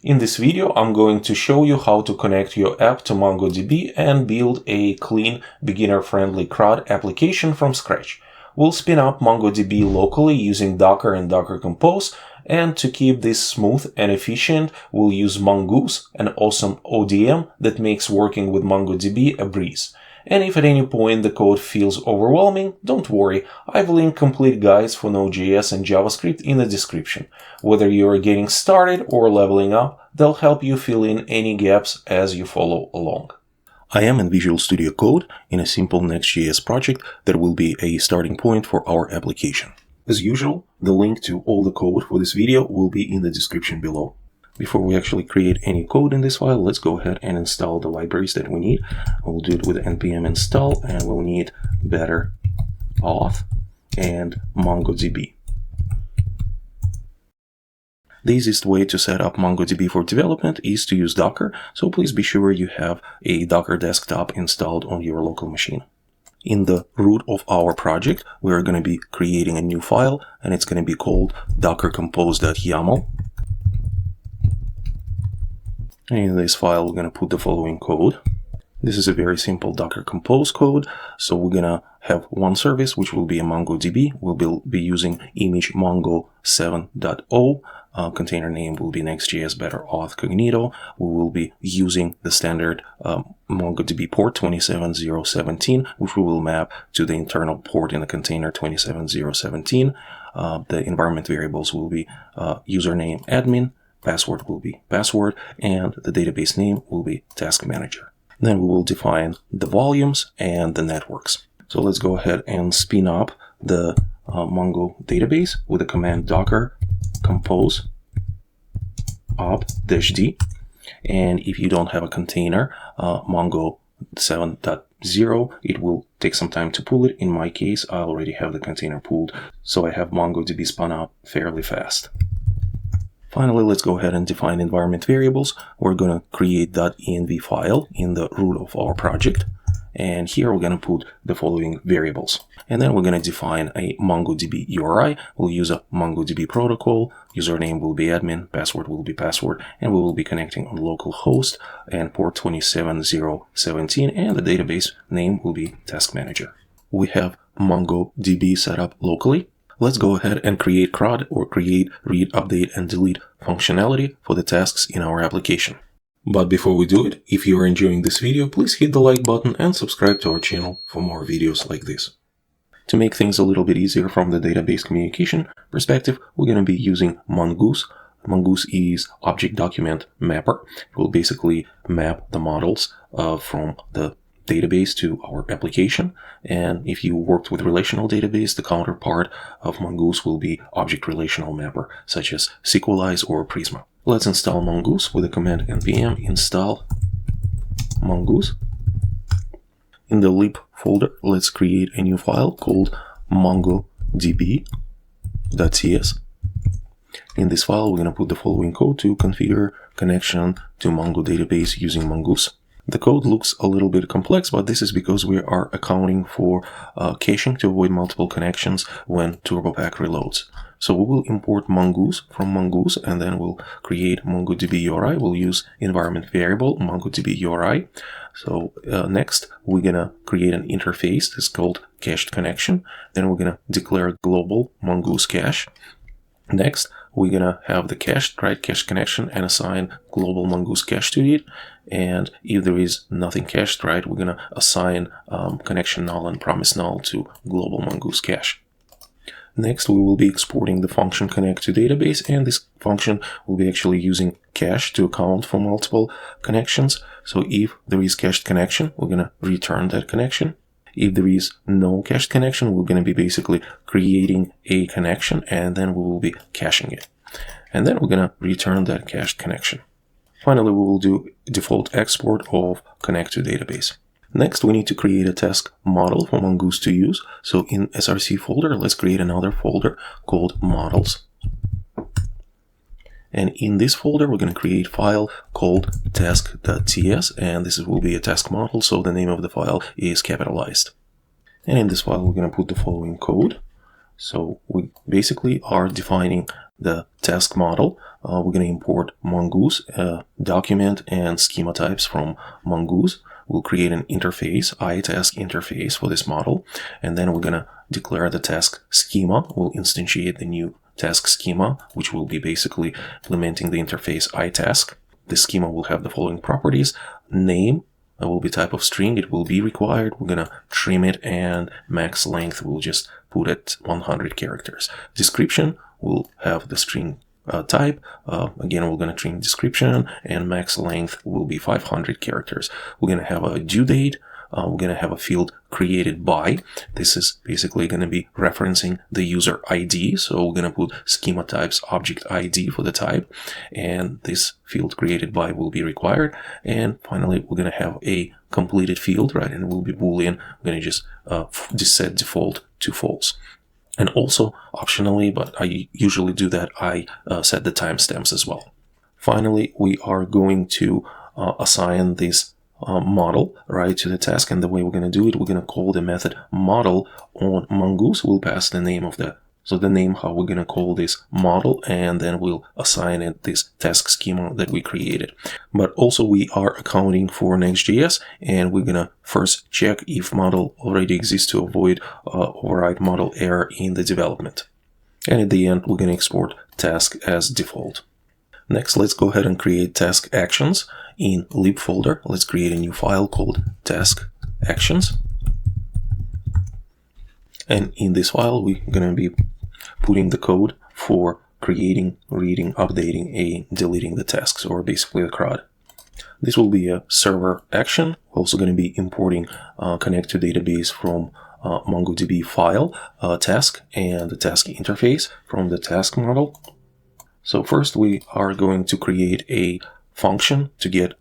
In this video, I'm going to show you how to connect your app to MongoDB and build a clean, beginner-friendly CRUD application from scratch. We'll spin up MongoDB locally using Docker and Docker Compose, and to keep this smooth and efficient, we'll use Mongoose, an awesome ODM that makes working with MongoDB a breeze. And if at any point the code feels overwhelming, don't worry, I've linked complete guides for Node.js and JavaScript in the description. Whether you are getting started or leveling up, they'll help you fill in any gaps as you follow along. I am in Visual Studio Code in a simple Next.js project that will be a starting point for our application. As usual, the link to all the code for this video will be in the description below. Before we actually create any code in this file, let's go ahead and install the libraries that we need. We'll do it with npm install, and we'll need better auth and MongoDB. The easiest way to set up MongoDB for development is to use Docker, so please be sure you have a Docker desktop installed on your local machine. In the root of our project, we're going to be creating a new file, and it's going to be called dockercompose.yaml. And in this file, we're going to put the following code. This is a very simple Docker Compose code. So we're going to have one service, which will be a MongoDB. We'll be using image Mongo 7.0. Container name will be Next.js better auth cognito. We will be using the standard MongoDB port 27017, which we will map to the internal port in the container 27017. The environment variables will be username admin. Password will be password, and the database name will be task manager. Then we will define the volumes and the networks. So let's go ahead and spin up the Mongo database with the command docker compose op-d. And if you don't have a container, Mongo 7.0, it will take some time to pull it. In my case, I already have the container pulled, so I have MongoDB spun up fairly fast. Finally, let's go ahead and define environment variables. We're going to create .env file in the root of our project. And here we're going to put the following variables. And then we're going to define a MongoDB URI. We'll use a MongoDB protocol. Username will be admin, password will be password, and we will be connecting on localhost and port 27017, and the database name will be task manager. We have MongoDB set up locally. Let's go ahead and create CRUD, or create, read, update, and delete functionality for the tasks in our application. But before we do it, if you are enjoying this video, please hit the like button and subscribe to our channel for more videos like this. To make things a little bit easier from the database communication perspective, we're going to be using Mongoose. Mongoose is object document mapper. It will basically map the models from the database to our application. And if you worked with relational database, the counterpart of Mongoose will be object relational mapper, such as SQLize or Prisma. Let's install Mongoose with the command npm install Mongoose. In the lib folder, let's create a new file called MongoDB.cs. In this file, we're going to put the following code to configure connection to Mongo database using Mongoose. The code looks a little bit complex, but this is because we are accounting for caching to avoid multiple connections when TurboPack reloads. So we will import Mongoose from Mongoose, and then we'll create MongoDB URI. We'll use environment variable MongoDB URI. So next, we're going to create an interface that's called cached connection. Then we're going to declare global Mongoose cache. Next, we're going to have the cached connection and assign global Mongoose cache to it. And if there is nothing cached, we're going to assign connection null and promise null to global Mongoose cache. Next, we will be exporting the function connect to database, and this function will be actually using cache to account for multiple connections. So if there is cached connection, we're going to return that connection. If there is no cached connection, we're going to be basically creating a connection, and then we will be caching it. And then we're going to return that cached connection. Finally, we will do default export of connect to database. Next, we need to create a task model for Mongoose to use. So in src folder, let's create another folder called models. And in this folder, we're going to create a file called task.ts, and this will be a task model, so the name of the file is capitalized. And in this file, we're going to put the following code. So we basically are defining the task model. We're going to import Mongoose, document and schema types from Mongoose. We'll create an interface, iTask interface for this model. And then we're going to declare the task schema. We'll instantiate the new task schema, which will be basically implementing the interface iTask. The schema will have the following properties. Name will be type of string. It will be required. We're going to trim it, and max length we'll just put at 100 characters. Description will have the string type. Again, we're going to trim description, and max length will be 500 characters. We're going to have a due date. We're going to have a field created by. This is basically going to be referencing the user ID. So we're going to put schema types object ID for the type, and this field created by will be required. And finally, we're going to have a completed field, right? And it will be Boolean. We're going to just set default to false. And also, optionally, but I usually do that, I set the timestamps as well. Finally, we are going to assign this model, right, to the task. And the way we're going to do it, we're going to call the method model on Mongoose. We'll pass the name of the name, how we're going to call this model, and then we'll assign it this task schema that we created. But also we are accounting for Next.js, and we're going to first check if model already exists to avoid override model error in the development. And at the end, we're going to export task as default. Next, let's go ahead and create task actions in lib folder. Let's create a new file called task actions. And in this file, we're going to be putting the code for creating, reading, updating, and deleting the tasks, or basically the CRUD. This will be a server action. We're also going to be importing connect to database from MongoDB file task and the task interface from the task model. So first we are going to create a function to get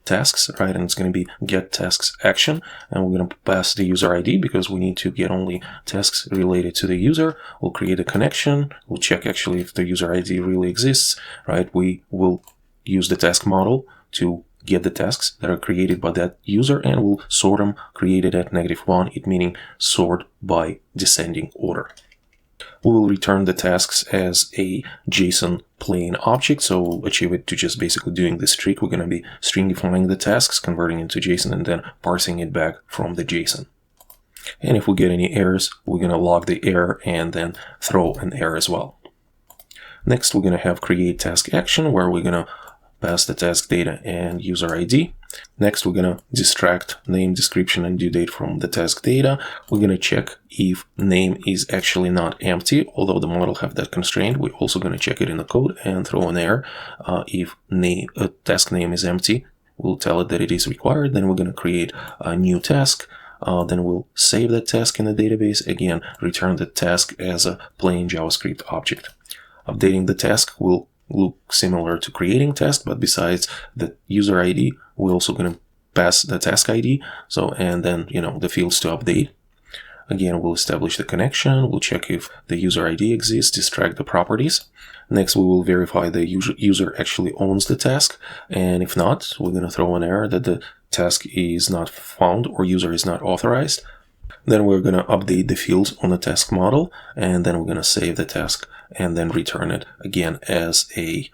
tasks, right? And it's going to be get tasks action, and we're going to pass the user ID because we need to get only tasks related to the user. We'll create a connection. We'll check actually if the user ID really exists, right? We will use the task model to get the tasks that are created by that user, and we'll sort them created at -1, it meaning sort by descending order. We will return the tasks as a JSON plain object, so we'll achieve it to just basically doing this trick. We're going to be stringifying the tasks, converting into JSON, and then parsing it back from the JSON. And if we get any errors, we're going to log the error and then throw an error as well. Next, we're going to have create task action, where we're going to pass the task data and user ID. Next, we're going to distract name, description, and due date from the task data. We're going to check if name is actually not empty, although the model have that constraint. We're also going to check it in the code and throw an error. If task name is empty, we'll tell it that it is required. Then we're going to create a new task. Then we'll save that task in the database. Again, return the task as a plain JavaScript object. Updating the task will look similar to creating task, but besides the user ID, we're also going to pass the task ID. So, and then, the fields to update. Again, we'll establish the connection. We'll check if the user ID exists, distract the properties. Next, we will verify the user actually owns the task. And if not, we're going to throw an error that the task is not found or user is not authorized. Then we're going to update the fields on the task model, and then we're going to save the task and then return it again as a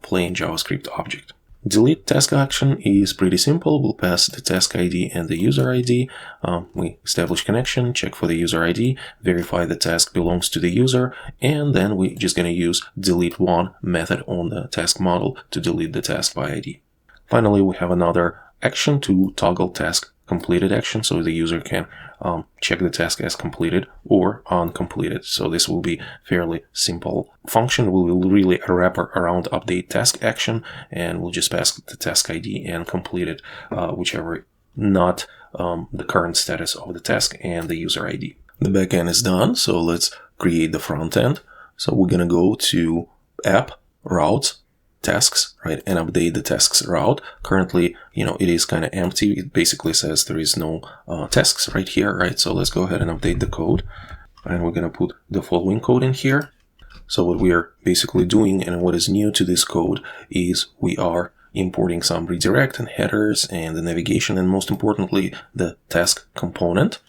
plain JavaScript object. Delete task action is pretty simple. We'll pass the task ID and the user ID. We establish connection, check for the user ID, verify the task belongs to the user, and then we're just going to use delete one method on the task model to delete the task by ID. Finally, we have another action to toggle task completed action, so the user can check the task as completed or uncompleted. So this will be fairly simple function. We will really wrap around update task action, and we'll just pass the task ID and complete it, whichever not the current status of the task and the user ID. The backend is done, so let's create the front end. So we're gonna go to app, routes, tasks, right, and update the tasks route. Currently, it is kind of empty. It basically says there is no tasks right here, right? So let's go ahead and update the code, and we're going to put the following code in here. So what we are basically doing, and what is new to this code, is we are importing some redirect and headers and the navigation, and most importantly, the task component.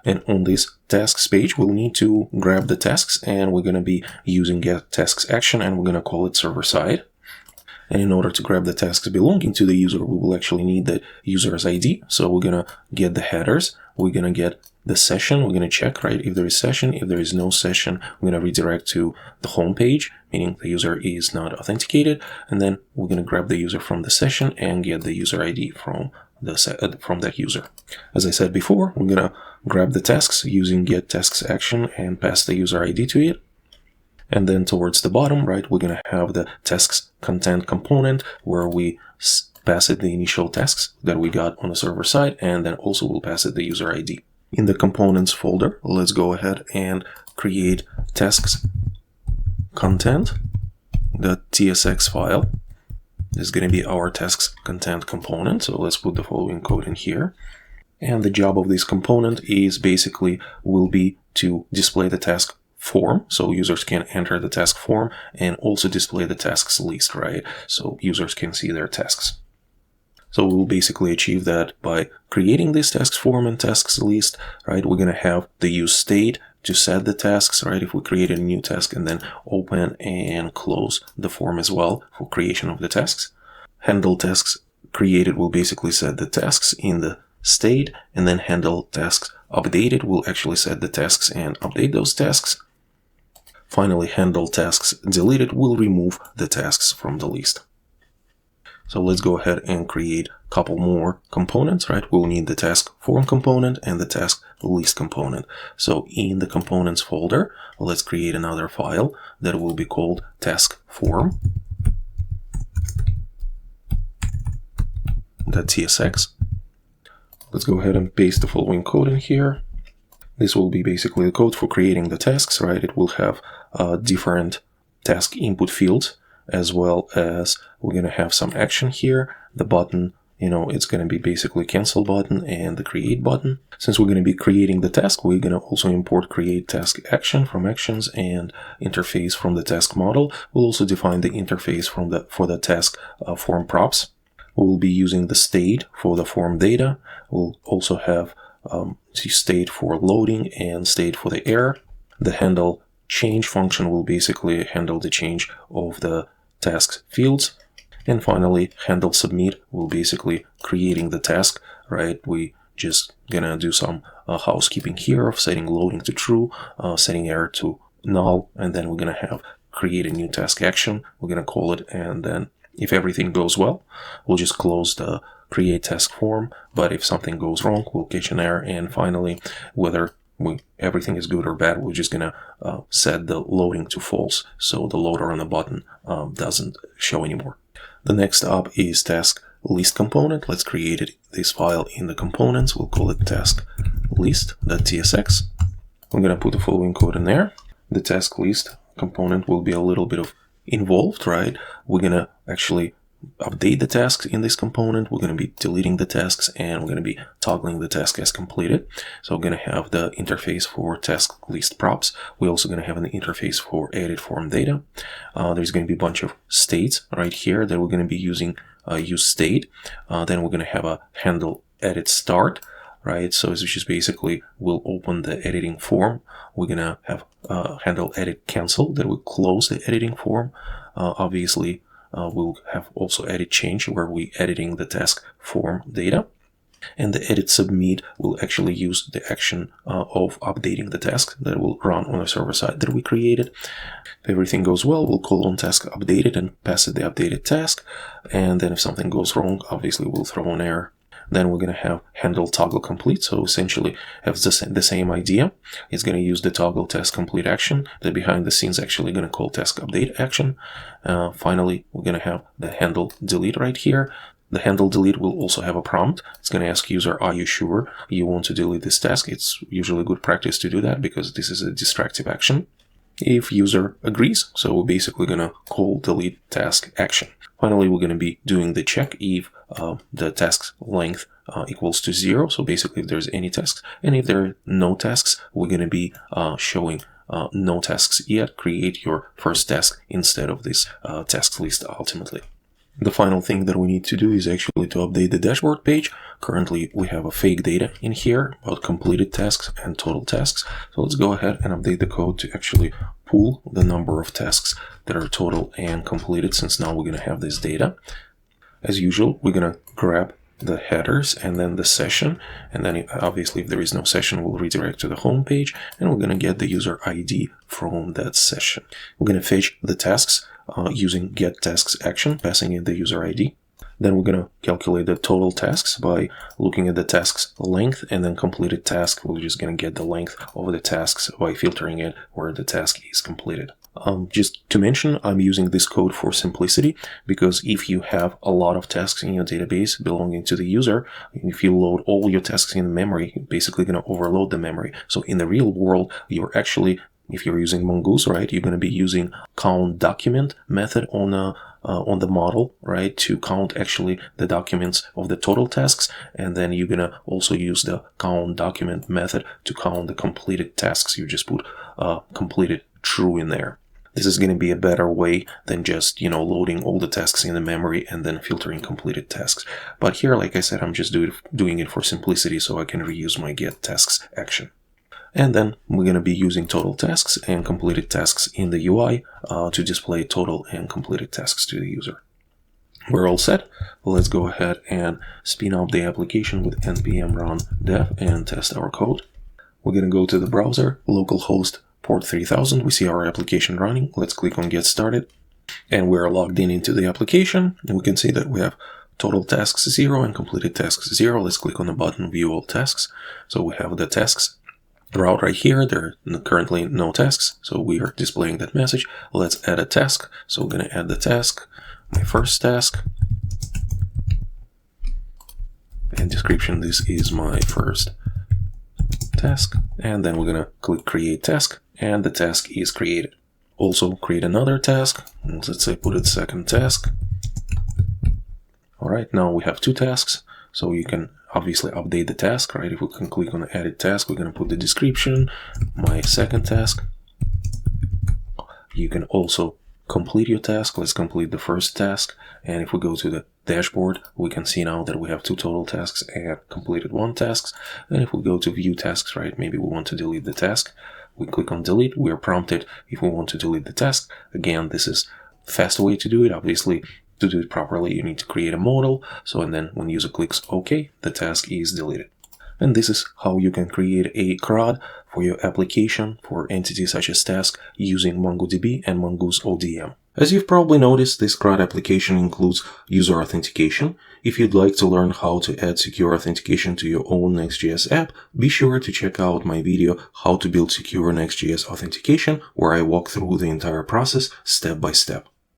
And on this tasks page, we'll need to grab the tasks, and we're going to be using get tasks action, and we're going to call it server side. And in order to grab the tasks belonging to the user, we will actually need the user's ID. So we're going to get the headers. We're going to get the session. We're going to check, right, if there is session. If there is no session, we're going to redirect to the home page, meaning the user is not authenticated. And then we're going to grab the user from the session and get the user ID from that user. As I said before, we're going to grab the tasks using get tasks action and pass the user ID to it. And then towards the bottom, right, we're going to have the tasks content component where we pass it the initial tasks that we got on the server side, and then also we'll pass it the user ID. In the components folder, let's go ahead and create tasks content.tsx file. This is going to be our tasks content component. So let's put the following code in here. And the job of this component is basically will be to display the task form, so users can enter the task form, and also display the tasks list, right? So users can see their tasks. So we'll basically achieve that by creating this tasks form and tasks list, right? We're going to have the use state to set the tasks, right? If we create a new task, and then open and close the form as well for creation of the tasks. Handle tasks created will basically set the tasks in the state, and then handle tasks updated will actually set the tasks and update those tasks. Finally, handle tasks deleted will remove the tasks from the list. So let's go ahead and create a couple more components, right? We'll need the task form component and the task list component. So in the components folder, let's create another file that will be called task form.tsx. Let's go ahead and paste the following code in here. This will be basically the code for creating the tasks, right? It will have different task input fields, as well as we're going to have some action here. The button, it's going to be basically cancel button and the create button. Since we're going to be creating the task, we're going to also import create task action from actions and interface from the task model. We'll also define the interface for the task form props. We'll be using the state for the form data. We'll also have state for loading and state for the error. The handle change function will basically handle the change of the tasks fields. And finally, handle submit will basically creating the task, right? We just gonna do some housekeeping here of setting loading to true, setting error to null, and then we're gonna have create a new task action. We're gonna call it, and then if everything goes well, we'll just close the create task form. But if something goes wrong, we'll catch an error. And finally, whether everything is good or bad, we're just gonna set the loading to false, so the loader on the button doesn't show anymore. The next up is task list component. Let's create this file in the components. We'll call it task list.tsx. I'm gonna put the following code in there. The task list component will be a little bit of involved, right? We're gonna actually update the tasks in this component. We're going to be deleting the tasks, and we're going to be toggling the task as completed. So we're going to have the interface for task list props. We're also going to have an interface for edit form data. There's going to be a bunch of states right here that we're going to be using use state. Then we're going to have a handle edit start, right? So it's just basically we'll open the editing form. We're going to have handle edit cancel that will close the editing form. Obviously, we'll have also edit change where we're editing the task form data. And the edit submit will actually use the action of updating the task that will run on the server side that we created. If everything goes well, we'll call on task updated and pass it the updated task. And then if something goes wrong, obviously we'll throw an error. Then we're going to have handle toggle complete. So essentially have the same idea. It's going to use the toggle task complete action that behind the scenes actually going to call task update action. Finally, we're going to have the handle delete right here. The handle delete will also have a prompt. It's going to ask user, are you sure you want to delete this task? It's usually good practice to do that because this is a distractive action. If user agrees, so we're basically going to call delete task action. Finally, we're going to be doing the check if the task length equals to 0. So basically, if there's any tasks, and if there are no tasks, we're going to be showing no tasks yet. Create your first task instead of this task list ultimately. The final thing that we need to do is actually to update the dashboard page. Currently, we have a fake data in here about completed tasks and total tasks. So let's go ahead and update the code to actually pull the number of tasks that are total and completed, since now we're going to have this data. As usual, we're going to grab the headers and then the session, and then obviously if there is no session, we'll redirect to the home page, and we're going to get the user ID from that session. We're going to fetch the tasks using getTasks action, passing in the user ID. Then we're going to calculate the total tasks by looking at the task's length, and then completed task, we're just going to get the length of the tasks by filtering it where the task is completed. Just to mention, I'm using this code for simplicity, because if you have a lot of tasks in your database belonging to the user, if you load all your tasks in memory, you're basically going to overload the memory. So in the real world, you're actually, if you're using Mongoose, right, you're going to be using count document method on the model, right, to count actually the documents of the total tasks, and then you're going to also use the count document method to count the completed tasks. You just put completed true in there. This is going to be a better way than just, loading all the tasks in the memory and then filtering completed tasks. But here, like I said, I'm just doing it for simplicity so I can reuse my getTasks action. And then we're going to be using total tasks and completed tasks in the UI to display total and completed tasks to the user. We're all set. Let's go ahead and spin up the application with npm run dev and test our code. We're going to go to the browser, localhost port 3000. We see our application running. Let's click on Get Started. And we're logged into the application. And we can see that we have total tasks 0 and completed tasks 0. Let's click on the button View All Tasks. So we have the tasks route right here. There are currently no tasks, so we are displaying that message. Let's add a task. So we're going to add the task, my first task. And description, this is my first task. And then we're going to click Create Task, and the task is created. Also create another task. Let's say put it second task. All right, now we have two tasks. So you can obviously update the task, right? If we can click on the edit task, we're going to put the description, my second task. You can also complete your task. Let's complete the first task. And if we go to the dashboard, we can see now that we have two total tasks and completed one task. And if we go to view tasks, right, maybe we want to delete the task. We click on delete. We are prompted if we want to delete the task. Again, this is a fast way to do it. Obviously, to do it properly, you need to create a model. So, and then when user clicks OK, the task is deleted. And this is how you can create a CRUD for your application for entities such as task using MongoDB and Mongoose ODM. As you've probably noticed, this CRUD application includes user authentication. If you'd like to learn how to add secure authentication to your own Next.js app, be sure to check out my video, How to Build Secure Next.js Authentication, where I walk through the entire process step by step.